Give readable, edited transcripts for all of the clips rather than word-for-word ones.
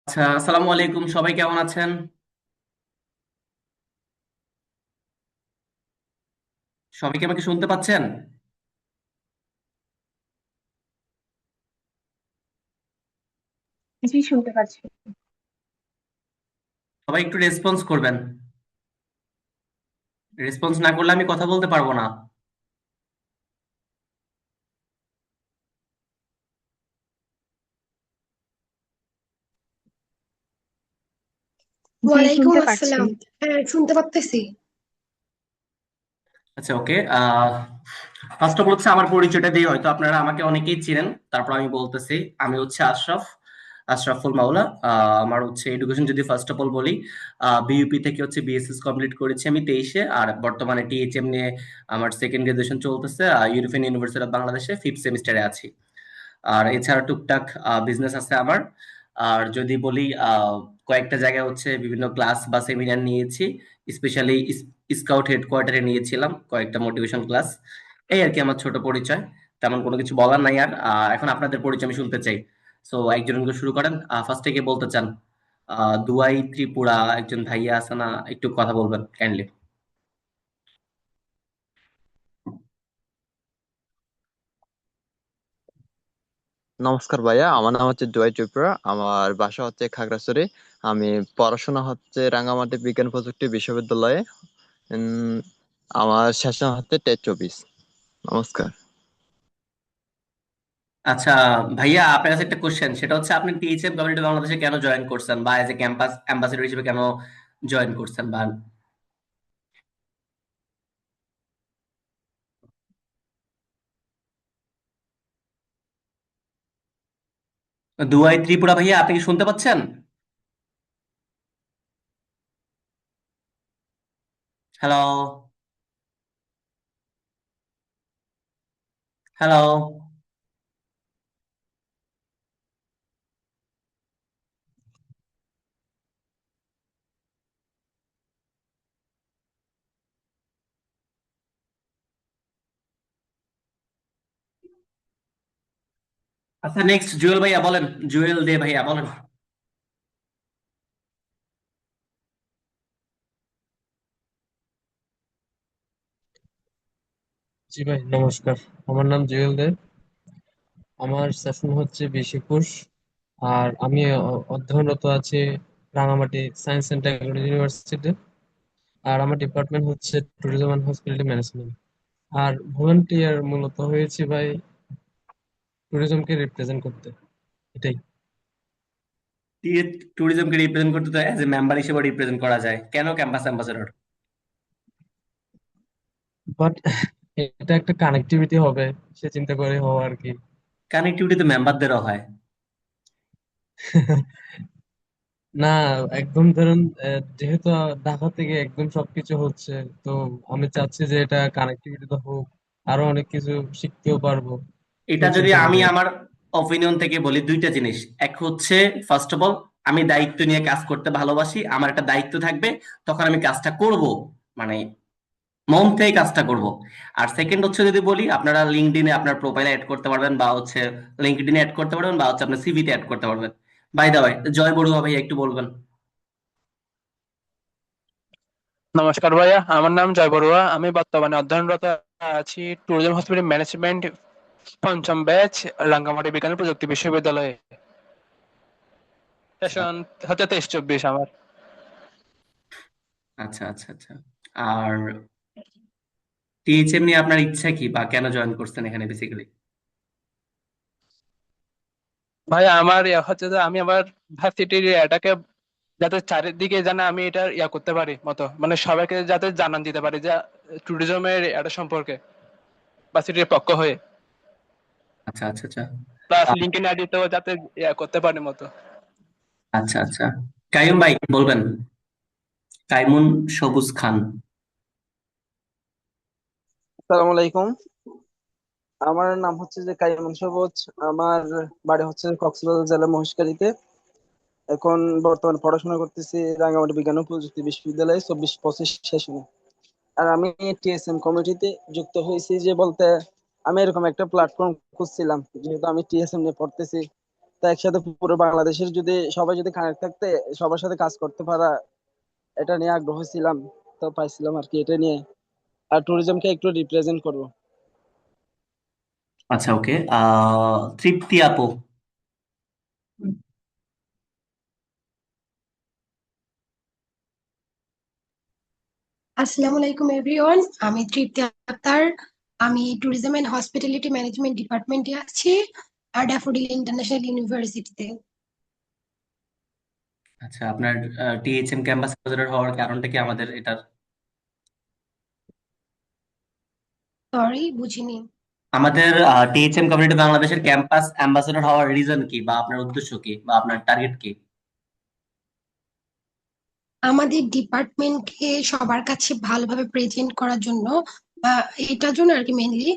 আচ্ছা, আসসালামু আলাইকুম। সবাই কেমন আছেন? সবাই কি আমাকে শুনতে পাচ্ছেন? জি, শুনতে পাচ্ছি। সবাই একটু রেসপন্স করবেন। রেসপন্স না করলে আমি কথা বলতে পারবো না। জি, ওয়ালাইকুম শুনতে পাচ্ছি। আসসালাম। হ্যাঁ, শুনতে পারতেছি। আচ্ছা, ওকে। ফার্স্ট অফ অল হচ্ছে আমার পরিচয়টা দিয়ে হয়তো আপনারা আমাকে অনেকেই চিনেন। তারপর আমি বলতেছি, আমি হচ্ছে আশরাফ, আশরাফুল মাওলা। আমার হচ্ছে এডুকেশন যদি ফার্স্ট অফ অল বলি, বিইউপি থেকে হচ্ছে বিএসএস কমপ্লিট করেছি আমি 23-এ। আর বর্তমানে টিএইচএম নিয়ে আমার সেকেন্ড গ্রাজুয়েশন চলতেছে। ইউরোপিয়ান ইউনিভার্সিটি অফ বাংলাদেশে ফিফথ সেমিস্টারে আছি। আর এছাড়া টুকটাক বিজনেস আছে আমার। আর যদি বলি, কয়েকটা জায়গায় হচ্ছে বিভিন্ন ক্লাস বা সেমিনার নিয়েছি। স্পেশালি স্কাউট হেডকোয়ার্টারে নিয়েছিলাম কয়েকটা মোটিভেশন ক্লাস। এই আর কি আমার ছোট পরিচয়। তেমন কোনো কিছু বলার নাই। আর এখন আপনাদের পরিচয় আমি শুনতে চাই। সো একজন একজন শুরু করেন। ফার্স্ট থেকে বলতে চান? দুয়াই ত্রিপুরা একজন ভাইয়া আছে না, একটু কথা বলবেন কাইন্ডলি। নমস্কার ভাইয়া, আমার নাম হচ্ছে জয় চোপড়া। আমার বাসা হচ্ছে খাগড়াছড়ি। আমি পড়াশোনা হচ্ছে রাঙ্গামাটি বিজ্ঞান প্রযুক্তি বিশ্ববিদ্যালয়ে। উম, আমার সেশন হচ্ছে টেট 24। নমস্কার। আচ্ছা ভাইয়া, আপনার কাছে একটা কোশ্চেন, সেটা হচ্ছে আপনি টিএইচএম কমিউনিটি বাংলাদেশে কেন জয়েন করছেন, বা এজ এ ক্যাম্পাস অ্যাম্বাসেডর হিসেবে কেন জয়েন করছেন? বা দুয়াই ত্রিপুরা ভাইয়া, আপনি কি শুনতে পাচ্ছেন? হ্যালো? হ্যালো? আচ্ছা, নেক্সট জুয়েল ভাইয়া বলেন। জুয়েল দে ভাইয়া বলেন। জি ভাই, নমস্কার। আমার নাম জুয়েল দে। আমার সেশন হচ্ছে 20-21। আর আমি অধ্যয়নরত আছি রাঙামাটি সায়েন্স অ্যান্ড টেকনোলজি ইউনিভার্সিটিতে। আর আমার ডিপার্টমেন্ট হচ্ছে ট্যুরিজম অ্যান্ড হসপিটালিটি ম্যানেজমেন্ট। আর ভলান্টিয়ার মূলত হয়েছি ভাই ট্যুরিজমকে রিপ্রেজেন্ট করতে, এটাই। ট্যুরিজমকে রিপ্রেজেন্ট করতে তো এজ এ মেম্বার হিসেবে রিপ্রেজেন্ট করা যায়, কেন ক্যাম্পাস অ্যাম্বাসেডর? বাট এটা একটা কানেক্টিভিটি হবে, সে চিন্তা করে হওয়া আর কি। কানেক্টিভিটি তো মেম্বারদেরও হয়। না, একদম ধরুন, যেহেতু ঢাকা থেকে একদম সবকিছু হচ্ছে, তো আমি চাচ্ছি যে এটা কানেক্টিভিটি তো হোক, আরো অনেক কিছু শিখতেও পারবো, এটা সেই যদি চিন্তা আমি করে। আমার অপিনিয়ন থেকে বলি, দুইটা জিনিস। এক হচ্ছে, ফার্স্ট অফ অল, আমি দায়িত্ব নিয়ে কাজ করতে ভালোবাসি, আমার একটা দায়িত্ব থাকবে, তখন আমি কাজটা করব, মানে মন থেকে কাজটা করব। আর সেকেন্ড হচ্ছে, যদি বলি, আপনারা লিঙ্কডইনে আপনার প্রোফাইলে অ্যাড করতে পারবেন, বা হচ্ছে লিঙ্কডইনে অ্যাড করতে পারবেন, বা হচ্ছে আপনার সিভিতে অ্যাড করতে পারবেন। বাই দা ওয়ে, জয় বড়ুয়া ভাই একটু বলবেন। নমস্কার ভাইয়া, আমার নাম জয় বড়ুয়া। আমি বর্তমানে অধ্যয়নরত আছি ট্যুরিজম হসপিটাল ম্যানেজমেন্ট 5ম ব্যাচ, রাঙ্গামাটি বিজ্ঞান ও প্রযুক্তি বিশ্ববিদ্যালয়ে। আচ্ছা, সেশন হচ্ছে 23-24 আমার। আচ্ছা, আচ্ছা, আচ্ছা। আর টিএইচএম নিয়ে আপনার ইচ্ছা কি, বা কেন জয়েন করছেন এখানে বেসিক্যালি? ভাইয়া আমার হচ্ছে যে আমি আমার ভার্সিটির এটাকে যাতে চারিদিকে জানা, আমি এটা করতে পারি মতো, মানে সবাইকে যাতে জানান দিতে পারি যে ট্যুরিজমের এটা সম্পর্কে ভার্সিটির পক্ষ হয়ে, আচ্ছা, আচ্ছা, আচ্ছা। প্লাস আ- লিঙ্কইন আইডিতেও যাতে করতে পারি মতো। আচ্ছা, আচ্ছা। কাইয়ুম ভাই বলবেন। কাইমুন সবুজ খান। আসসালামু আলাইকুম। আমার নাম হচ্ছে যে কাইমন সবুজ। আমার বাড়ি হচ্ছে কক্সবাজার জেলা মহেশখালীতে। এখন বর্তমানে পড়াশোনা করতেছি রাঙ্গামাটি বিজ্ঞান ও প্রযুক্তি বিশ্ববিদ্যালয়ে 24-25 সেশনে। আর আমি টিএসএম কমিটিতে যুক্ত হয়েছি যে বলতে, আমি এরকম একটা প্ল্যাটফর্ম খুঁজছিলাম, যেহেতু আমি টিএসএম নিয়ে পড়তেছি। তো একসাথে পুরো বাংলাদেশের যদি সবাই যদি কানেক্ট থাকতে সবার সাথে কাজ করতে পারা, এটা নিয়ে আগ্রহ ছিলাম। তো পাইছিলাম আর কি এটা নিয়ে, আর ট্যুরিজমকে একটু রিপ্রেজেন্ট করব। আচ্ছা, ওকে। তৃপ্তি আপু। আসসালামু আলাইকুম এভরিওয়ান, আমি তৃপ্তি আক্তার। আমি ট্যুরিজম এন্ড হসপিটালিটি ম্যানেজমেন্ট ডিপার্টমেন্টে আছি আর ড্যাফোডিল ইন্টারন্যাশনাল ইউনিভার্সিটিতে। আচ্ছা, আপনার টিএইচএম ক্যাম্পাস অ্যাম্বাসেডর হওয়ার কারণটা কি আমাদের এটার? সরি, বুঝিনি। আমাদের টিএইচএম কমিউনিটি বাংলাদেশের ক্যাম্পাস অ্যাম্বাসেডর হওয়ার রিজন কি, বা আপনার উদ্দেশ্য কি, বা আপনার টার্গেট কি? আমাদের ডিপার্টমেন্টকে সবার কাছে ভালোভাবে প্রেজেন্ট করার জন্য, এটার জন্য আর কি মেইনলি।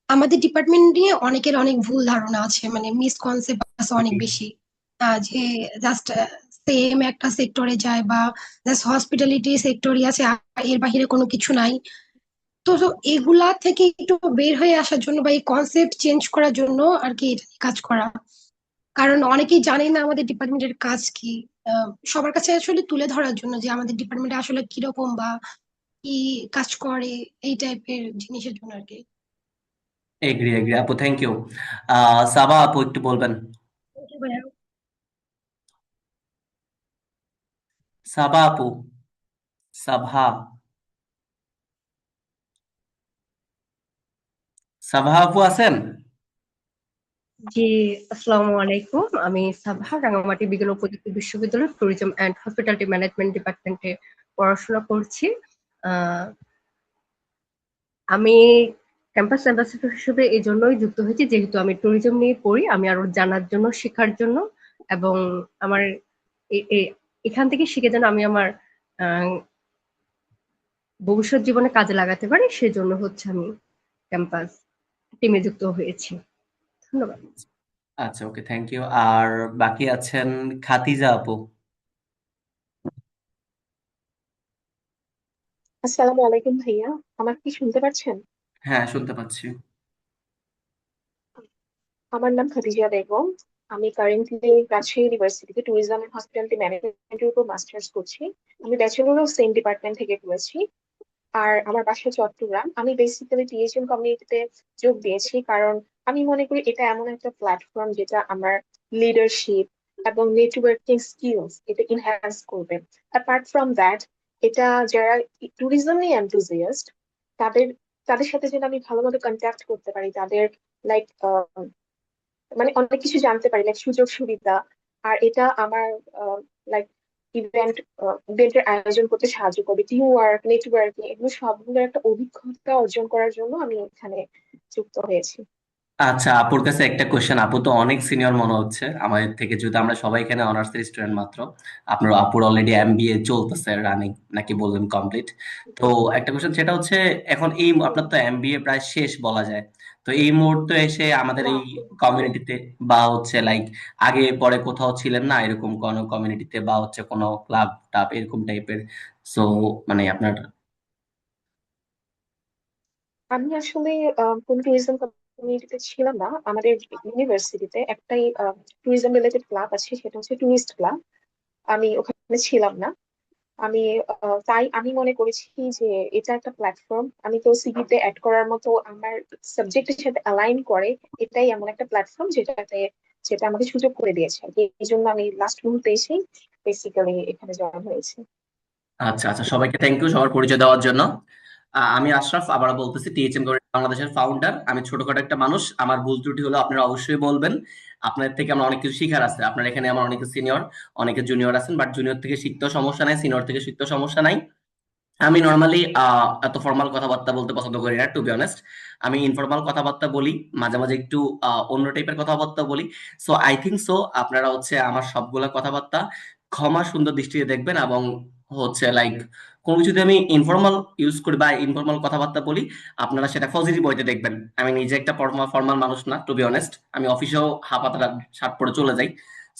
আমাদের ডিপার্টমেন্ট নিয়ে অনেকের অনেক ভুল ধারণা আছে, মানে মিসকনসেপ্ট আছে অনেক বেশি। যে জাস্ট সেম একটা সেক্টরে যায় বা জাস্ট হসপিটালিটি সেক্টরই আছে, আর এর বাহিরে কোনো কিছু নাই। তো এগুলা থেকে একটু বের হয়ে আসার জন্য বা এই কনসেপ্ট চেঞ্জ করার জন্য আর কি এটা নিয়ে কাজ করা। কারণ অনেকেই জানে না আমাদের ডিপার্টমেন্টের কাজ কি। সবার কাছে আসলে তুলে ধরার জন্য যে আমাদের ডিপার্টমেন্টে আসলে কিরকম বা কি কাজ করে, এই টাইপের জিনিসের জন্য আর কি। এগ্রি এগ্রি আপু, থ্যাংক ইউ। সাবা আপু একটু বলবেন। সাবা আপু, সাভা, সাভা আপু আছেন? জি, আসসালামু আলাইকুম। আমি সাভার রাঙামাটি বিজ্ঞান ও প্রযুক্তি বিশ্ববিদ্যালয়ের ট্যুরিজম অ্যান্ড হসপিটালিটি ম্যানেজমেন্ট ডিপার্টমেন্টে পড়াশোনা করছি। আহ, আমি ক্যাম্পাস অ্যাম্বাসেডর হিসেবে এই জন্যই যুক্ত হয়েছি, যেহেতু আমি ট্যুরিজম নিয়ে পড়ি। আমি আরো জানার জন্য, শেখার জন্য, এবং আমার এখান থেকে শিখে যেন আমি আমার আহ, ভবিষ্যৎ জীবনে কাজে লাগাতে পারি, সেজন্য হচ্ছে আমি ক্যাম্পাস টিমে যুক্ত হয়েছি। ধন্যবাদ। আচ্ছা, ওকে, থ্যাংক ইউ। আর বাকি আছেন খাতিজা আপু। আসসালামু আলাইকুম ভাইয়া, আমার কি শুনতে পাচ্ছেন? হ্যাঁ, শুনতে পাচ্ছি। আমার নাম খাদিজা বেগম। আমি কারেন্টলি রাজশাহী ইউনিভার্সিটিতে ট্যুরিজম এন্ড হসপিটালিটি ম্যানেজমেন্টের উপর মাস্টার্স করছি। আমি ব্যাচেলরও সেম ডিপার্টমেন্ট থেকে করেছি। আর আমার বাসা চট্টগ্রাম। আমি বেসিক্যালি টিএইচএম কমিউনিটিতে যোগ দিয়েছি কারণ আমি মনে করি এটা এমন একটা প্ল্যাটফর্ম যেটা আমার লিডারশিপ এবং নেটওয়ার্কিং স্কিলস এটা ইনহ্যান্স করবে। অ্যাপার্ট ফ্রম দ্যাট, এটা যারা ট্যুরিজম নিয়ে এনথুজিয়াস্ট তাদের তাদের সাথে যেন আমি ভালোভাবে কন্ট্যাক্ট করতে পারি, তাদের লাইক মানে অনেক কিছু জানতে পারি, লাইক সুযোগ সুবিধা। আর এটা আমার লাইক ইভেন্টের আয়োজন করতে সাহায্য করবে, টিম ওয়ার্ক, নেটওয়ার্কিং, এগুলো সবগুলো একটা অভিজ্ঞতা অর্জন করার জন্য আমি এখানে যুক্ত হয়েছি। আচ্ছা, আপুর কাছে একটা কোশ্চেন। আপু তো অনেক সিনিয়র মনে হচ্ছে আমাদের থেকে, যেহেতু আমরা সবাই এখানে অনার্সের স্টুডেন্ট মাত্র। আপনার আপুর অলরেডি এমবিএ চলতেছে, রানিং নাকি বললেন কমপ্লিট? তো একটা কোশ্চেন, সেটা হচ্ছে এখন এই আপনার তো এমবিএ প্রায় শেষ বলা যায়। তো এই মুহূর্তে এসে আমাদের না, এই কমিউনিটিতে, বা হচ্ছে লাইক আগে পরে কোথাও ছিলেন না এরকম কোনো কমিউনিটিতে, বা হচ্ছে কোনো ক্লাব টাব এরকম টাইপের? সো মানে আপনার। আমি আসলে কোন ট্যুরিজম কমিউনিটিতে ছিলাম না। আমাদের ইউনিভার্সিটিতে একটাই ট্যুরিজম রিলেটেড ক্লাব আছে, সেটা হচ্ছে টুরিস্ট ক্লাব। আমি ওখানে ছিলাম না। আমি তাই আমি মনে করেছি যে এটা একটা প্ল্যাটফর্ম, আমি তো সিভিতে অ্যাড করার মতো, আমার সাবজেক্টের সাথে অ্যালাইন করে। এটাই এমন একটা প্ল্যাটফর্ম যেটা আমাকে সুযোগ করে দিয়েছে আর কি। এই জন্য আমি লাস্ট মুহূর্তে এসেই বেসিক্যালি এখানে জয়েন হয়েছি। আচ্ছা আচ্ছা, সবাইকে থ্যাংক ইউ সবার পরিচয় দেওয়ার জন্য। আমি আশরাফ, আবার বলতেছি, টিএইচএম বাংলাদেশের ফাউন্ডার। আমি ছোটখাটো একটা মানুষ, আমার ভুল ত্রুটি হলো আপনারা অবশ্যই বলবেন। আপনাদের থেকে আমার অনেক কিছু শিখার আছে। আপনার এখানে আমার অনেকে সিনিয়র, অনেকে জুনিয়র আছেন, বাট জুনিয়র থেকে শিখতেও সমস্যা নাই, সিনিয়র থেকে শিখতেও সমস্যা নাই। আমি নর্মালি এত ফর্মাল কথাবার্তা বলতে পছন্দ করি না, টু বি অনেস্ট। আমি ইনফর্মাল কথাবার্তা বলি, মাঝে মাঝে একটু অন্য টাইপের কথাবার্তা বলি। সো আই থিঙ্ক সো আপনারা হচ্ছে আমার সবগুলা কথাবার্তা ক্ষমা সুন্দর দৃষ্টিতে দেখবেন, এবং হচ্ছে লাইক কোনো কিছু যদি আমি ইনফর্মাল ইউজ করি বা ইনফর্মাল কথাবার্তা বলি, আপনারা সেটা পজিটিভ ওয়েতে দেখবেন। আমি নিজে একটা ফর্মাল মানুষ না, টু বি অনেস্ট। আমি অফিসেও হাফাতা শার্ট পরে চলে যাই।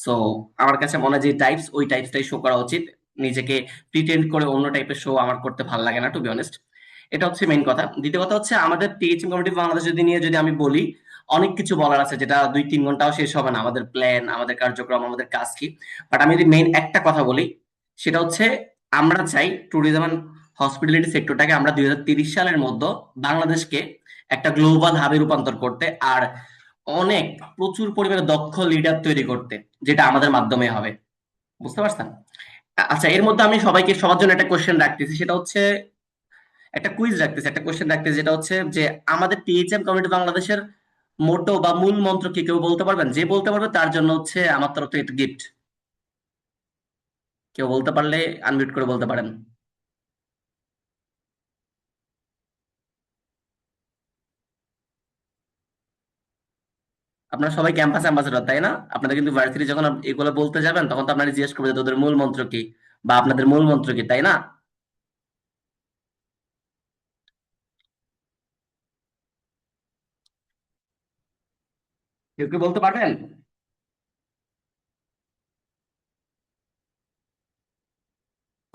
সো আমার কাছে মনে হয় যে টাইপস, ওই টাইপসটাই শো করা উচিত। নিজেকে প্রিটেন্ড করে অন্য টাইপের শো আমার করতে ভালো লাগে না, টু বি অনেস্ট। এটা হচ্ছে মেইন কথা। দ্বিতীয় কথা হচ্ছে আমাদের টিএইচএম কমিউনিটি বাংলাদেশ যদি নিয়ে যদি আমি বলি, অনেক কিছু বলার আছে, যেটা 2-3 ঘন্টাও শেষ হবে না, আমাদের প্ল্যান, আমাদের কার্যক্রম, আমাদের কাজ কি। বাট আমি যদি মেইন একটা কথা বলি, সেটা হচ্ছে আমরা চাই ট্যুরিজম এন্ড হসপিটালিটি সেক্টরটাকে আমরা 2030 সালের মধ্যে বাংলাদেশকে একটা গ্লোবাল হাবে রূপান্তর করতে, আর অনেক প্রচুর পরিমাণে দক্ষ লিডার তৈরি করতে, যেটা আমাদের মাধ্যমে হবে। বুঝতে পারছেন? আচ্ছা, এর মধ্যে আমি সবার জন্য একটা কোশ্চেন রাখতেছি, সেটা হচ্ছে একটা কুইজ রাখতেছি, একটা কোশ্চেন রাখতেছি, যেটা হচ্ছে যে আমাদের টিএইচএম কমিউনিটি বাংলাদেশের মোটো বা মূল মন্ত্র কি কেউ বলতে পারবেন? যে বলতে পারবে তার জন্য হচ্ছে আমার তরফ থেকে একটা গিফট। কেউ বলতে পারলে আনমিউট করে বলতে পারেন। আপনারা সবাই ক্যাম্পাস অ্যাম্বাসেডর, তাই না? আপনাদের কিন্তু ভার্সিটি যখন এগুলো বলতে যাবেন, তখন তো আপনারা জিজ্ঞেস করবেন যে তোদের মূল মন্ত্র কি বা আপনাদের মূল মন্ত্র কি, তাই না? কেউ কি বলতে পারবেন?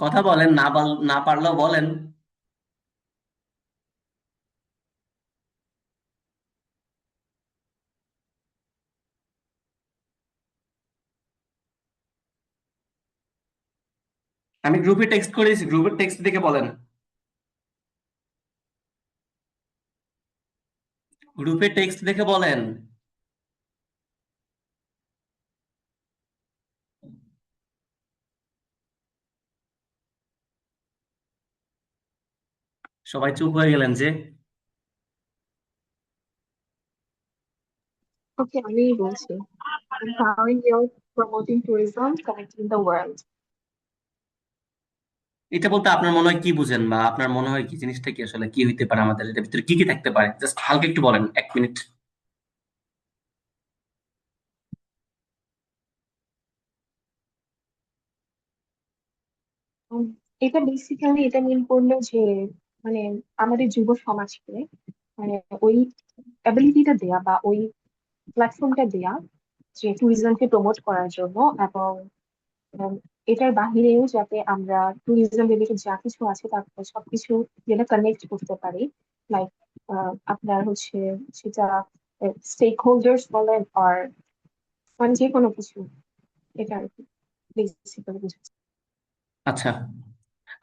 কথা বলেন, না পারলেও বলেন। আমি গ্রুপে টেক্সট করেছি, গ্রুপের টেক্সট দেখে বলেন। গ্রুপে টেক্সট দেখে বলেন। সবাই চুপ হয়ে গেলেন যে। ওকে, আমি বলছি, empowering youth, promoting tourism, connecting the world. এটা বলতে আপনার মনে হয় কি বুঝেন, বা আপনার মনে হয় কি জিনিসটা কি আসলে কি হইতে পারে, আমাদের এটার ভিতরে কি কি থাকতে পারে? জাস্ট হালকা একটু বলেন, 1 মিনিট। উম, এটা বেসিক্যালি এটা মিন করলো যে মানে আমাদের যুব সমাজকে মানে ওই অ্যাবিলিটিটা দেয়া বা ওই প্ল্যাটফর্মটা দেয়া যে ট্যুরিজমকে প্রমোট করার জন্য, এবং এটার বাহিরেও যাতে আমরা ট্যুরিজম রিলেটেড যা কিছু আছে তার সবকিছু যেটা কানেক্ট করতে পারি, লাইক আপনার হচ্ছে সেটা স্টেক হোল্ডার্স বলেন আর মানে যে কোনো কিছু, এটা আর কি বেসিক্যালি বুঝাচ্ছি। আচ্ছা,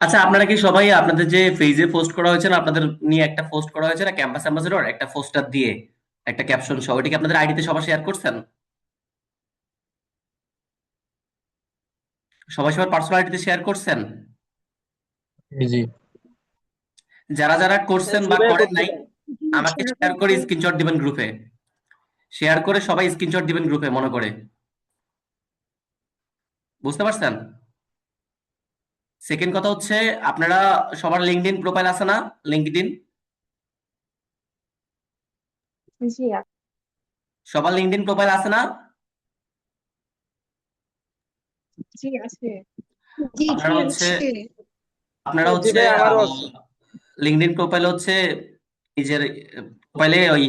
আচ্ছা, আপনারা কি সবাই আপনাদের যে পেজে পোস্ট করা হয়েছে না, আপনাদের নিয়ে একটা পোস্ট করা হয়েছে না ক্যাম্পাস অ্যাম্বাসেডর, একটা পোস্টার দিয়ে একটা ক্যাপশন সহ, এটা কি আপনাদের আইডিতে সবাই শেয়ার করছেন? সবাই সবার পার্সোনাল আইডিতে শেয়ার করছেন? জি জি। যারা যারা করছেন জি বা ভাইয়া, করেন করছি। নাই, আমাকে শেয়ার করে স্ক্রিনশট দিবেন গ্রুপে। শেয়ার করে সবাই স্ক্রিনশট দিবেন গ্রুপে মনে করে। বুঝতে পারছেন? সেকেন্ড কথা হচ্ছে, আপনারা সবার লিঙ্কডইন প্রোফাইল আছে না? লিঙ্কডইন, জি সবার লিঙ্কডইন প্রোফাইল আছে না? জি আছে। জি জি আপনারা হচ্ছে আছে। আপনারা জি হচ্ছে ভাই, আমারও আছে। লিঙ্কডইন প্রোফাইল হচ্ছে নিজের প্রোফাইলে ওই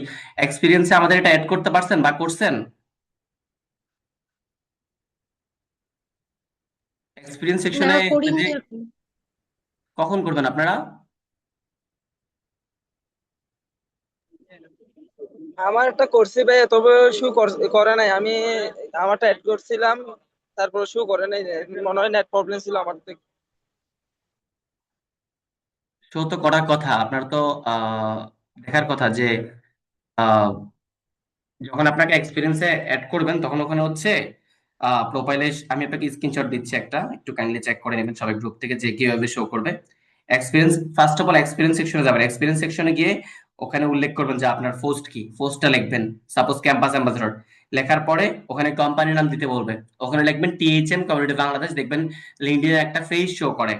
এক্সপিরিয়েন্সে আমাদের এটা অ্যাড করতে পারছেন বা করছেন? এক্সপিরিয়েন্স না, সেকশনে করিনি এখন। কখন করবেন আপনারা? আমারটা করছি ভাই, তবে শু করে নাই আমি। আমারটা অ্যাড করছিলাম, তারপর শু করে নাই, মনে হয় নেট প্রবলেম ছিল আমার থেকে। শো তো করার কথা, আপনার তো দেখার কথা যে আহ, যখন আপনাকে এক্সপিরিয়েন্সে অ্যাড করবেন, তখন ওখানে হচ্ছে প্রোফাইলে আমি আপনাকে স্ক্রিনশট দিচ্ছি একটা, একটু কাইন্ডলি চেক করে নেবেন সবাই গ্রুপ থেকে, যে কিভাবে শো করবে experience. First of all experience সেকশনে যাবেন, এক্সপিরিয়েন্স সেকশনে গিয়ে ওখানে উল্লেখ করবেন যে আপনার পোস্ট কি, পোস্টটা লিখবেন। সাপোজ ক্যাম্পাস অ্যাম্বাসেডর লেখার পরে ওখানে কোম্পানির নাম দিতে বলবে, ওখানে লিখবেন টিএইচএম কমিউনিটি বাংলাদেশ, দেখবেন লিঙ্কডইনে একটা ফেজ শো করে,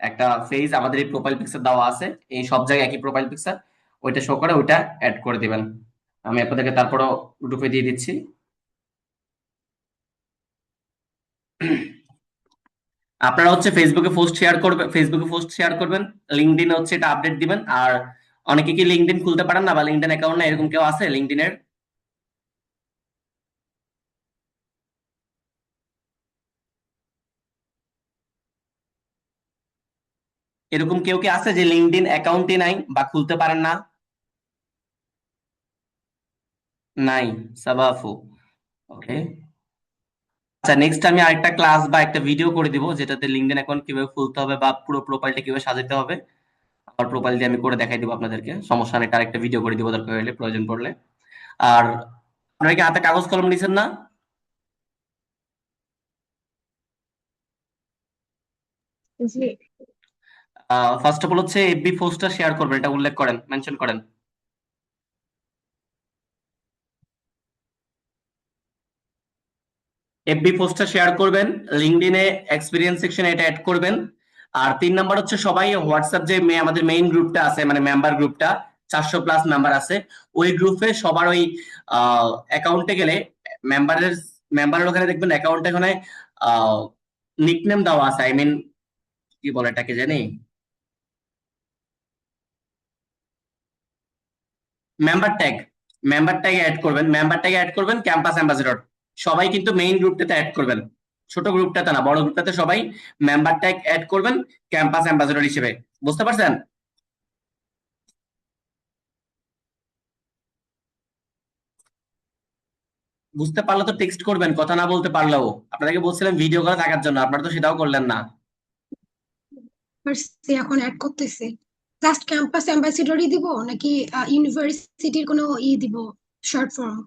একটা ফেজ আমাদের এই প্রোফাইল পিকচার দেওয়া আছে, এই সব জায়গায় একই প্রোফাইল পিকচার, ওইটা শো করে, ওইটা অ্যাড করে দিবেন। আমি আপনাদেরকে তারপরও গ্রুপে দিয়ে দিচ্ছি। আপনারা হচ্ছে ফেসবুকে পোস্ট শেয়ার করবেন, লিঙ্কডইনে হচ্ছে এটা আপডেট দিবেন। আর অনেকে কি লিঙ্কডইন খুলতে পারেন না, বা লিঙ্কডইন অ্যাকাউন্ট না, এরকম কেউ আছে লিঙ্কডইনের? এরকম কেউ কি আছে যে লিঙ্কডইন অ্যাকাউন্টই নাই বা খুলতে পারেন না? নাই, সাবাফু। ওকে, আচ্ছা নেক্সট আমি আরেকটা ক্লাস বা একটা ভিডিও করে দিব যেটাতে লিঙ্কডইন অ্যাকাউন্ট কিভাবে খুলতে হবে বা পুরো প্রোফাইলটা কিভাবে সাজাতে হবে আমার প্রোফাইল দিয়ে আমি করে দেখাই দিব আপনাদেরকে, সমস্যা নেই, এটা আরেকটা ভিডিও করে দিব দরকার হলে, প্রয়োজন পড়লে। আর আপনারা কি হাতে কাগজ কলম নিছেন না? জি। ফার্স্ট অফ অল হচ্ছে এফবি পোস্টটা শেয়ার করবেন, এটা উল্লেখ করেন, মেনশন করেন। এফবি পোস্টটা শেয়ার করবেন, লিঙ্কডইনে এক্সপিরিয়েন্স সেকশনে এটা অ্যাড করবেন। আর 3 নাম্বার হচ্ছে সবাই হোয়াটসঅ্যাপ যে আমাদের মেইন গ্রুপটা আছে, মানে মেম্বার গ্রুপটা 400+ মেম্বার আছে, ওই গ্রুপে সবার ওই অ্যাকাউন্টে গেলে মেম্বারের মেম্বারের ওখানে দেখবেন অ্যাকাউন্টে ওখানে নিকনেম দেওয়া আছে, আই মিন কি বলে এটাকে জানি, মেম্বার ট্যাগ। মেম্বার ট্যাগে অ্যাড করবেন, মেম্বার ট্যাগে অ্যাড করবেন ক্যাম্পাস অ্যাম্বাসেডর। সবাই কিন্তু মেইন গ্রুপটাতে অ্যাড করবেন, ছোট গ্রুপটাতে না, বড় গ্রুপটাতে সবাই মেম্বার ট্যাগ অ্যাড করবেন ক্যাম্পাস অ্যাম্বাসেডর হিসেবে। বুঝতে পারছেন? বুঝতে পারলে তো টেক্সট করবেন, কথা না বলতে পারলেও। আপনাদেরকে বলছিলাম ভিডিও করে থাকার জন্য, আপনারা তো সেটাও করলেন না। সে এখন অ্যাড করতেছে। জাস্ট ক্যাম্পাস অ্যাম্বাসিডরই দিব নাকি ইউনিভার্সিটির কোনো দিব, শর্ট ফর্ম?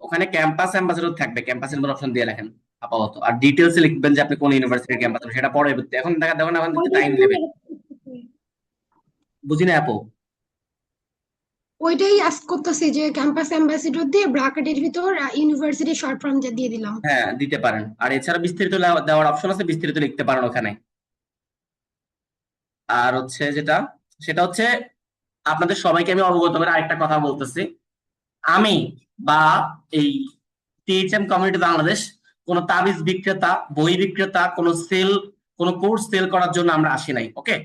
ওখানে ক্যাম্পাস অ্যাম্বাসেডর থাকবে, ক্যাম্পাস অ্যাম্বাসেডর অপশন দিয়ে রাখেন আপাতত। আর ডিটেলসে লিখবেন যে আপনি কোন ইউনিভার্সিটির ক্যাম্পাস, সেটা পরে এখন দেখা দেখুন, এখন দিতে টাইম নেবে। বুঝি না আপু। ওইটাই আস্ক করতেছি যে ক্যাম্পাস অ্যাম্বাসিডর দিয়ে ব্র্যাকেটের ভিতর ইউনিভার্সিটি শর্ট ফর্ম যে দিয়ে দিলাম। হ্যাঁ দিতে পারেন, আর এছাড়া বিস্তারিত দেওয়ার অপশন আছে, বিস্তারিত লিখতে পারেন ওখানে। আর হচ্ছে যেটা, সেটা হচ্ছে আপনাদের সবাইকে আমি অবগত করে আরেকটা কথা বলতেছি। আমি বা এই টিএইচএম কমিউনিটি বাংলাদেশ কোনো তাবিজ বিক্রেতা, বই বিক্রেতা, কোনো কোর্স সেল করার জন্য আমরা আসি নাই, ওকে?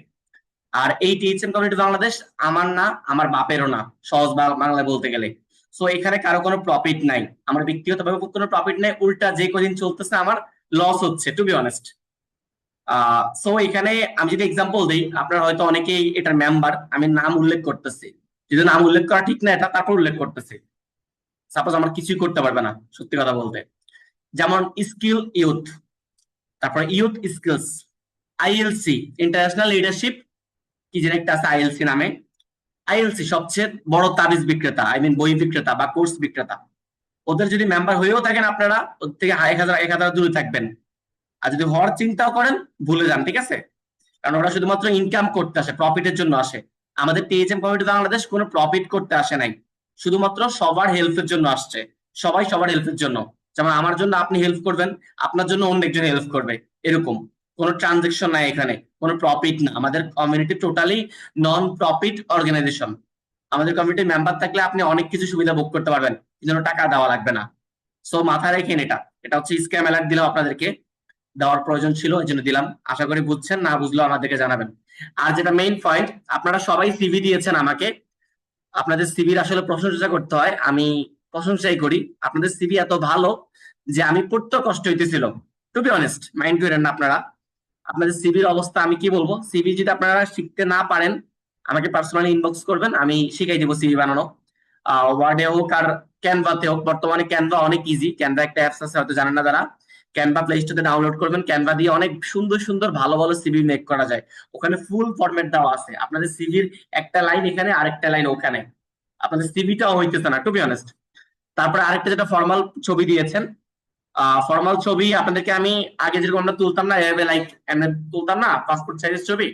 আর এই টিএইচএম কমিউনিটি বাংলাদেশ আমার না, আমার বাপেরও না, সহজ বাংলায় বলতে গেলে। সো এখানে কারো কোনো প্রফিট নাই, আমার ব্যক্তিগতভাবে কোনো প্রফিট নাই, উল্টা যে কদিন চলতেছে আমার লস হচ্ছে, টু বি অনেস্ট। সো এখানে আমি যদি এক্সাম্পল দিই, আপনারা হয়তো অনেকেই এটার মেম্বার, আমি নাম উল্লেখ করতেছি, যদি নাম উল্লেখ করা ঠিক না এটা, তারপর উল্লেখ করতেছি। সাপোজ আমার কিছুই করতে পারবে না সত্যি কথা বলতে, যেমন স্কিল ইউথ, তারপর youth skills, ILC international leadership, কি যেন একটা আছে আইএলসি নামে। আইএলসি সবচেয়ে বড় তাবিজ বিক্রেতা, আই মিন বই বিক্রেতা বা কোর্স বিক্রেতা। ওদের যদি মেম্বার হয়েও থাকেন আপনারা, ওদের থেকে 1000 দূরে থাকবেন। আর যদি হওয়ার চিন্তাও করেন, ভুলে যান, ঠিক আছে? কারণ ওরা শুধুমাত্র ইনকাম করতে আসে, প্রফিটের জন্য আসে। আমাদের টিএইচএম কমিউনিটি বাংলাদেশ কোনো প্রফিট করতে আসে নাই, শুধুমাত্র সবার হেল্পের জন্য আসছে। সবাই সবার হেল্পের জন্য, যেমন আমার জন্য আপনি হেল্প করবেন, আপনার জন্য অন্য একজন হেল্প করবে, এরকম। কোনো ট্রানজেকশন নাই এখানে, কোনো প্রফিট না। আমাদের community totally non profit organisation. আমাদের কমিউনিটির মেম্বার থাকলে আপনি অনেক কিছু সুবিধা ভোগ করতে পারবেন, এই জন্য টাকা দেওয়া লাগবে না। সো মাথায় রেখেন এটা, এটা হচ্ছে স্ক্যাম অ্যালার্ট দিলাম আপনাদেরকে, দেওয়ার প্রয়োজন ছিল এই জন্য দিলাম। আশা করি বুঝছেন, না বুঝলেও আমাদেরকে জানাবেন। আর যেটা মেইন পয়েন্ট, আপনারা সবাই সিভি দিয়েছেন আমাকে, আপনাদের সিভির আসলে প্রশংসা করতে হয়, আমি প্রশংসাই করি। আপনাদের সিভি এত ভালো যে আমি পড়তে কষ্ট হইতেছিল, টু বি অনেস্ট, মাইন্ড করেন না আপনারা। আপনাদের সিভির অবস্থা আমি কি বলবো, সিভি যদি আপনারা শিখতে না পারেন আমাকে পার্সোনালি ইনবক্স করবেন, আমি শিখাই দিব সিভি বানানো। ওয়ার্ডে হোক আর ক্যানভাতে হোক, বর্তমানে ক্যানভা অনেক ইজি, ক্যানভা একটা অ্যাপস আছে, হয়তো জানেন না যারা। ক্যানভা প্লে স্টোরে ডাউনলোড করবেন, ক্যানভা দিয়ে অনেক সুন্দর সুন্দর ভালো ভালো সিভি মেক করা যায়। ওখানে ফুল ফরম্যাট দেওয়া আছে, আপনাদের সিভির একটা লাইন এখানে আরেকটা লাইন ওখানে, আপনাদের সিভিটাও হইতেছে না, টু বি অনেস্ট। তারপরে আরেকটা যেটা ফর্মাল ছবি দিয়েছেন, ফর্মাল ছবি আপনাদেরকে আমি আগে যেরকম আমরা তুলতাম না, এভাবে লাইক এমনি তুলতাম না পাসপোর্ট সাইজের ছবি,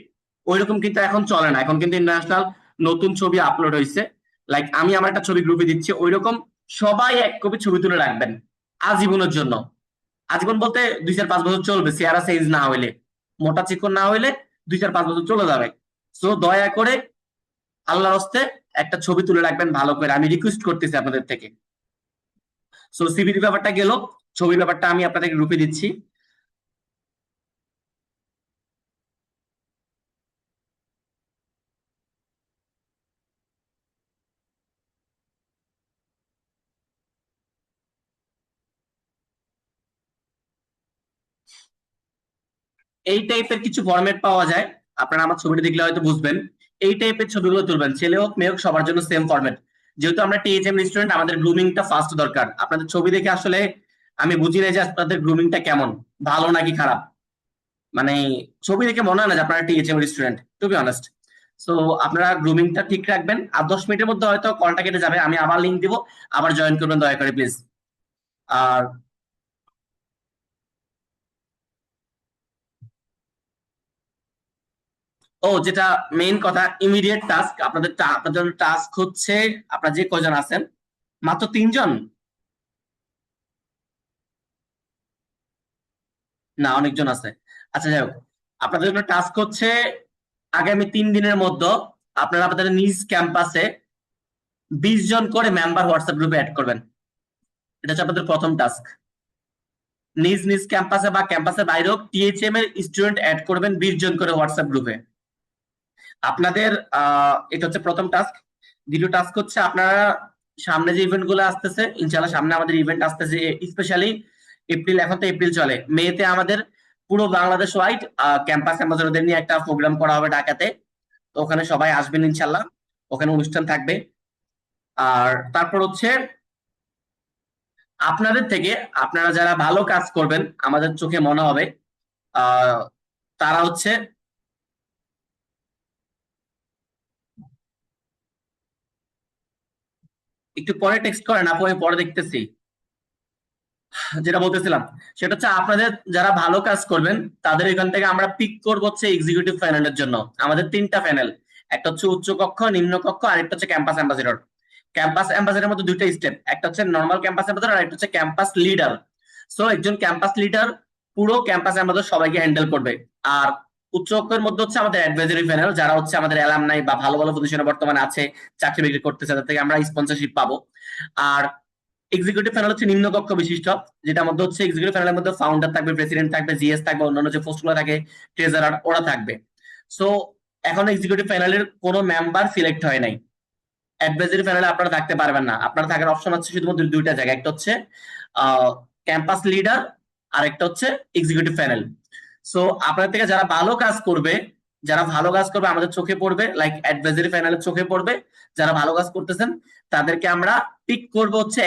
ওইরকম কিন্তু এখন চলে না। এখন কিন্তু ইন্টারন্যাশনাল নতুন ছবি আপলোড হয়েছে, লাইক আমি আমার একটা ছবি গ্রুপে দিচ্ছি, ওইরকম সবাই 1 কপি ছবি তুলে রাখবেন আজীবনের জন্য। আজীবন বলতে 2-4-5 বছর চলবে, চেহারা চেঞ্জ না হইলে, মোটা চিকন না হইলে 2-4-5 বছর চলে যাবে। সো দয়া করে আল্লাহর হস্তে একটা ছবি তুলে রাখবেন ভালো করে, আমি রিকোয়েস্ট করতেছি আপনাদের থেকে। সো সিভির ব্যাপারটা গেল, ছবির ব্যাপারটা আমি আপনাদেরকে গ্রুপে দিচ্ছি। এই টাইপের কিছু ফরম্যাট পাওয়া যায়, আপনারা আমার ছবিটা দেখলে হয়তো বুঝবেন। এই টাইপের ছবিগুলো তুলবেন, ছেলে হোক মেয়ে হোক সবার জন্য সেম ফরম্যাট। যেহেতু আমরা টিএইচএম স্টুডেন্ট, আমাদের গ্রুমিংটা ফার্স্ট দরকার। আপনাদের ছবি দেখে আসলে আমি বুঝি না যে আপনাদের গ্রুমিংটা কেমন, ভালো নাকি খারাপ। মানে ছবি দেখে মনে হয় না যে আপনারা THM student, to be honest. So আপনারা গ্রুমিংটা ঠিক রাখবেন। আর 10 মিনিটের মধ্যে হয়তো কলটা কেটে যাবে, আমি আবার লিংক দিব, আবার জয়েন করবেন দয়া করে প্লিজ। আর ও, যেটা মেইন কথা, ইমিডিয়েট টাস্ক আপনাদের জন্য টাস্ক হচ্ছে, আপনারা যে কয়জন আছেন, মাত্র 3 জন না অনেকজন আছে। আচ্ছা যাই হোক, আপনাদের জন্য টাস্ক হচ্ছে আগামী 3 দিনের মধ্যে আপনারা আপনাদের নিজ ক্যাম্পাসে 20 জন করে মেম্বার হোয়াটসঅ্যাপ গ্রুপে অ্যাড করবেন। এটা হচ্ছে আপনাদের প্রথম টাস্ক। নিজ নিজ ক্যাম্পাসে বা ক্যাম্পাসের বাইরেও টিএইচএম এর স্টুডেন্ট অ্যাড করবেন 20 জন করে হোয়াটসঅ্যাপ গ্রুপে। আপনাদের এটা হচ্ছে প্রথম টাস্ক। দ্বিতীয় টাস্ক হচ্ছে আপনারা সামনে যে ইভেন্ট গুলো আসতেছে, ইনশাল্লাহ সামনে আমাদের ইভেন্ট আসতেছে, স্পেশালি এপ্রিল, এখন তো এপ্রিল চলে, মেতে আমাদের পুরো বাংলাদেশ ওয়াইড ক্যাম্পাস অ্যাম্বাসেডরদের নিয়ে একটা প্রোগ্রাম করা হবে ঢাকাতে। তো ওখানে সবাই আসবেন ইনশাল্লাহ, ওখানে অনুষ্ঠান থাকবে। আর তারপর হচ্ছে আপনাদের থেকে আপনারা যারা ভালো কাজ করবেন আমাদের চোখে মনে হবে, আহ তারা হচ্ছে একটু পরে টেক্সট করেন আপু, আমি পরে দেখতেছি। যেটা বলতেছিলাম সেটা হচ্ছে আপনাদের যারা ভালো কাজ করবেন তাদের এখান থেকে আমরা পিক করবো হচ্ছে এক্সিকিউটিভ প্যানেলের জন্য। আমাদের 3টা প্যানেল, একটা হচ্ছে উচ্চ কক্ষ, নিম্ন কক্ষ, আর একটা হচ্ছে ক্যাম্পাস অ্যাম্বাসেডর। ক্যাম্পাস অ্যাম্বাসেডরের মধ্যে 2টা স্টেপ, একটা হচ্ছে নর্মাল ক্যাম্পাস অ্যাম্বাসেডর আর একটা হচ্ছে ক্যাম্পাস লিডার। সো একজন ক্যাম্পাস লিডার পুরো ক্যাম্পাস অ্যাম্বাসেডর সবাইকে হ্যান্ডেল করবে। আর উচ্চ কক্ষের মধ্যে হচ্ছে আমাদের অ্যাডভাইজারি প্যানেল, যারা হচ্ছে আমাদের অ্যালামনাই বা ভালো ভালো পজিশনে বর্তমানে আছে, চাকরি বিক্রি করতেছে, তাদের থেকে আমরা স্পন্সরশিপ পাবো। আর এক্সিকিউটিভ প্যানেল হচ্ছে নিম্নকক্ষ বিশিষ্ট, যেটার মধ্যে হচ্ছে এক্সিকিউটিভ প্যানেলের মধ্যে ফাউন্ডার থাকবে, প্রেসিডেন্ট থাকবে, জিএস থাকবে, অন্যান্য যে পোস্ট গুলো থাকে, ট্রেজারার, ওরা থাকবে। সো এখন এক্সিকিউটিভ প্যানেলের কোনো মেম্বার সিলেক্ট হয় নাই। অ্যাডভাইজারি প্যানেলে আপনারা থাকতে পারবেন না, আপনারা থাকার অপশন আছে শুধুমাত্র 2টা জায়গায়, একটা হচ্ছে ক্যাম্পাস লিডার আর একটা হচ্ছে এক্সিকিউটিভ প্যানেল। সো আপনার থেকে যারা ভালো কাজ করবে, যারা ভালো কাজ করবে আমাদের চোখে পড়বে, লাইক অ্যাডভাইজারি প্যানেলের চোখে পড়বে, যারা ভালো কাজ করতেছেন তাদেরকে আমরা পিক করব হচ্ছে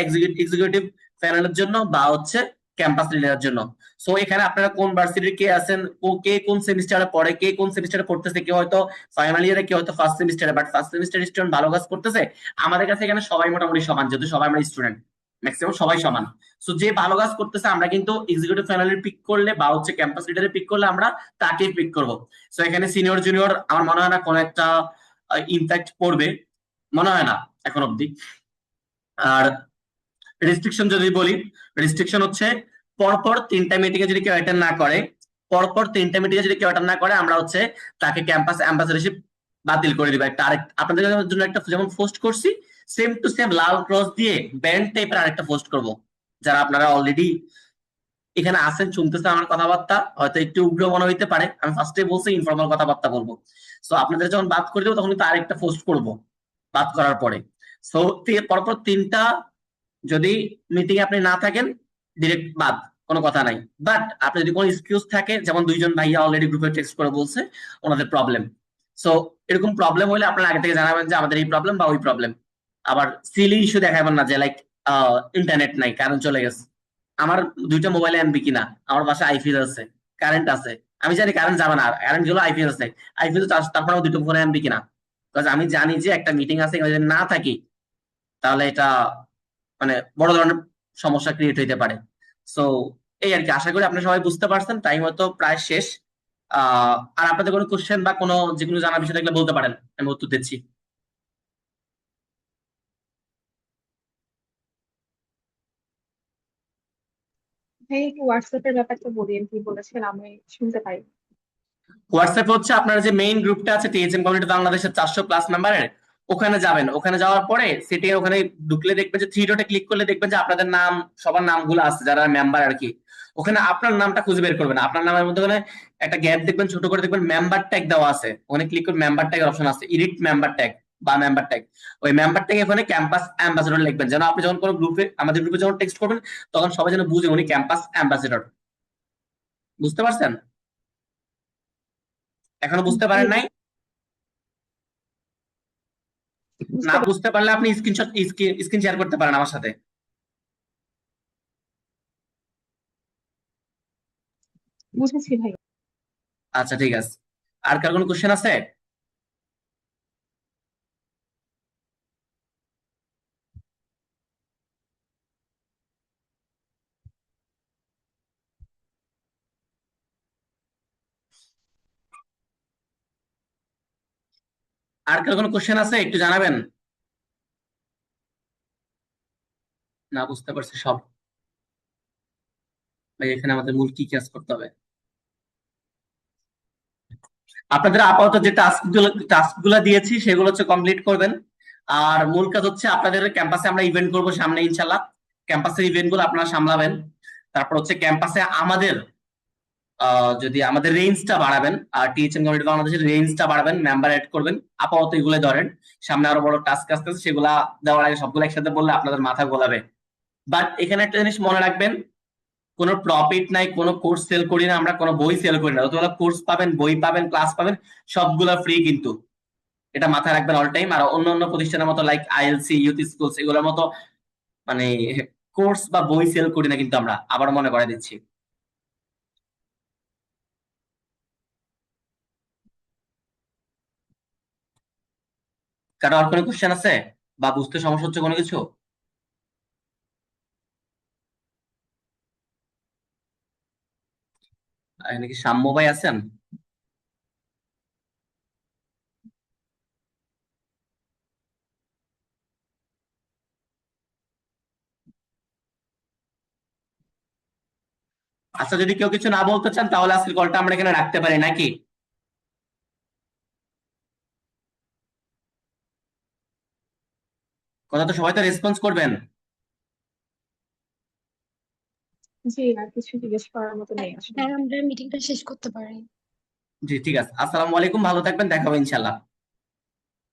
এক্সিকিউটিভ প্যানেলের জন্য বা হচ্ছে ক্যাম্পাস লিডারের জন্য। সো এখানে আপনারা কোন ভার্সিটির কে আছেন, কে কোন সেমিস্টারে পড়ে, কে কোন সেমিস্টারে পড়তেছে, কেউ হয়তো ফাইনাল ইয়ারে, কেউ হয়তো ফার্স্ট সেমিস্টারে, বাট ফার্স্ট সেমিস্টার স্টুডেন্ট ভালো কাজ করতেছে, আমাদের কাছে এখানে সবাই মোটামুটি সমান, যেহেতু সবাই আমরা স্টুডেন্ট, ম্যাক্সিমাম সবাই সমান। সো যে ভালো কাজ করতেছে আমরা কিন্তু এক্সিকিউটিভ প্যানেলের পিক করলে বা হচ্ছে ক্যাম্পাস লিডারের পিক করলে আমরা তাকে পিক করব। সো এখানে সিনিয়র জুনিয়র আমার মনে হয় না কোনো একটা ইম্প্যাক্ট পড়বে, মনে হয় না এখন অব্দি। আর রেস্ট্রিকশন যদি বলি, রেস্ট্রিকশন হচ্ছে পরপর 3টা মিটিং এ যদি কেউ অ্যাটেন্ড না করে, পরপর 3টা মিটিং এ যদি কেউ অ্যাটেন্ড না করে, আমরা হচ্ছে তাকে ক্যাম্পাস অ্যাম্বাসেডরশিপ বাতিল করে দিব। একটা আরেক আপনাদের জন্য একটা যেমন পোস্ট করছি, same to same Lal cross দিয়ে ব্যান্ড টাইপের আরেকটা পোস্ট করব। যারা আপনারা অলরেডি এখানে আছেন, শুনতেছেন আমার কথাবার্তা, হয়তো একটু উগ্র মনে হইতে পারে, আমি ফার্স্টে বলছি ইনফর্মাল কথাবার্তা বলবো। সো আপনাদের যখন বাদ করে দেবো তখন কিন্তু আরেকটা পোস্ট করব বাদ করার পরে। সো পরপর 3টা যদি মিটিং আপনি না থাকেন, ডিরেক্ট বাদ, কোনো কথা নাই। বাট আপনি যদি কোনো এক্সকিউজ থাকে, যেমন 2জন ভাইয়া অলরেডি গ্রুপে টেক্সট করে বলছে ওনাদের প্রবলেম, সো এরকম প্রবলেম হলে আপনারা আগে থেকে জানাবেন যে আমাদের এই প্রবলেম বা ওই প্রবলেম। আবার সিলি ইস্যু দেখাবেন না যে লাইক ইন্টারনেট নাই, কারেন্ট চলে গেছে। আমার 2টা মোবাইলে এমবি কিনা, আমার বাসায় আইফিএস আছে, কারেন্ট আছে, আমি জানি কারেন্ট যাবে না, কারেন্ট গেলো আইফিএস আছে, আইফিএস তারপর আমার 2টো ফোনে এমবি কিনা, বিকজ আমি জানি যে একটা মিটিং আছে, এখানে যদি না থাকি তাহলে এটা মানে বড় ধরনের সমস্যা ক্রিয়েট হইতে পারে। সো এই আর কি, আশা করি আপনারা সবাই বুঝতে পারছেন, টাইম হয়তো প্রায় শেষ। আর আপনাদের কোনো কোশ্চেন বা কোনো যে কোনো জানার বিষয় থাকলে বলতে পারেন, আমি উত্তর দিচ্ছি। ভাই একটু হোয়াটসঅ্যাপের ব্যাপারটা বলিয়েন, কি বলেছেন আমি শুনতে পাই। হোয়াটসঅ্যাপে হচ্ছে আপনার যে মেইন গ্রুপটা আছে টিএইচএম কমিউনিটি বাংলাদেশের 400+ মেম্বারের, ওখানে যাবেন। ওখানে যাওয়ার পরে সেটি ওখানে ঢুকলে দেখবেন যে 3 ডটে ক্লিক করলে দেখবেন যে আপনাদের নাম, সবার নামগুলো আছে যারা মেম্বার আর কি। ওখানে আপনার নামটা খুঁজে বের করবেন, আপনার নামের মধ্যে ওখানে একটা গ্যাপ দেখবেন, ছোট করে দেখবেন মেম্বার ট্যাগ দেওয়া আছে, ওখানে ক্লিক করে মেম্বার ট্যাগের অপশন আছে, এডিট মেম্বার ট্যাগ বা মেম্বার ট্যাগ। ওই মেম্বার ট্যাগ ওখানে ক্যাম্পাস অ্যাম্বাসেডর লিখবেন, যেন আপনি যখন কোনো গ্রুপে, আমাদের গ্রুপে যখন টেক্সট করবেন তখন সবাই যেন বুঝে উনি ক্যাম্পাস অ্যাম্বাসেডর। বুঝতে পারছেন? এখনো বুঝতে জি পারেন নাই? না বুঝতে বুঝতে পারলে আপনি স্ক্রিন শেয়ার করতে পারেন আমার সাথে। বুঝেছি ভাই। আচ্ছা ঠিক আছে, আর কার কোনো কোশ্চেন আছে? আর কার কোনো কোশ্চেন আছে একটু জানাবেন। না বুঝতে পারছি সব। ভাই এখানে আমাদের মূল কি কাজ করতে হবে? আপনাদের আপাতত যে টাস্কগুলো দিয়েছি সেগুলো হচ্ছে কমপ্লিট করবেন। আর মূল কাজ হচ্ছে আপনাদের ক্যাম্পাসে আমরা ইভেন্ট করব সামনে ইনশাল্লাহ। ক্যাম্পাসের ইভেন্ট গুলো আপনারা সামলাবেন। তারপর হচ্ছে ক্যাম্পাসে আমাদের যদি আমাদের রেঞ্জটা বাড়াবেন, আর টিএচএম কমিটি বাংলাদেশের রেঞ্জটা বাড়াবেন, মেম্বার এড করবেন। আপাতত এগুলো ধরেন, সামনে আরো বড় টাস্ক আসতেছে, সেগুলা দেওয়ার আগে সবগুলো একসাথে বললে আপনাদের মাথা গোলাবে। বাট এখানে একটা জিনিস মনে রাখবেন, কোনো প্রফিট নাই, কোনো কোর্স সেল করি না আমরা, কোনো বই সেল করি না। অথবা কোর্স পাবেন, বই পাবেন, ক্লাস পাবেন, সবগুলা ফ্রি কিন্তু। এটা মাথায় রাখবেন অল টাইম। আর অন্য অন্য প্রতিষ্ঠানের মতো লাইক আইএলসি, ইউথ স্কুলস এগুলোর মতো মানে কোর্স বা বই সেল করি না কিন্তু আমরা, আবার মনে করে দিচ্ছি। কারো আর কোনো কোশ্চেন আছে বা বুঝতে সমস্যা হচ্ছে কোনো কিছু? এখানে কি সাম্য ভাই আছেন? আচ্ছা, যদি কেউ কিছু না বলতে চান তাহলে আজকের কলটা আমরা এখানে রাখতে পারি নাকি? কথা তো সবাই তো রেসপন্স করবেন। জি, আর কিছু জিজ্ঞেস করার মতো নেই আসলে। হ্যাঁ, আমরা মিটিংটা শেষ করতে পারি। জি ঠিক আছে, আসসালামু আলাইকুম, ভালো থাকবেন, দেখা হবে ইনশাল্লাহ।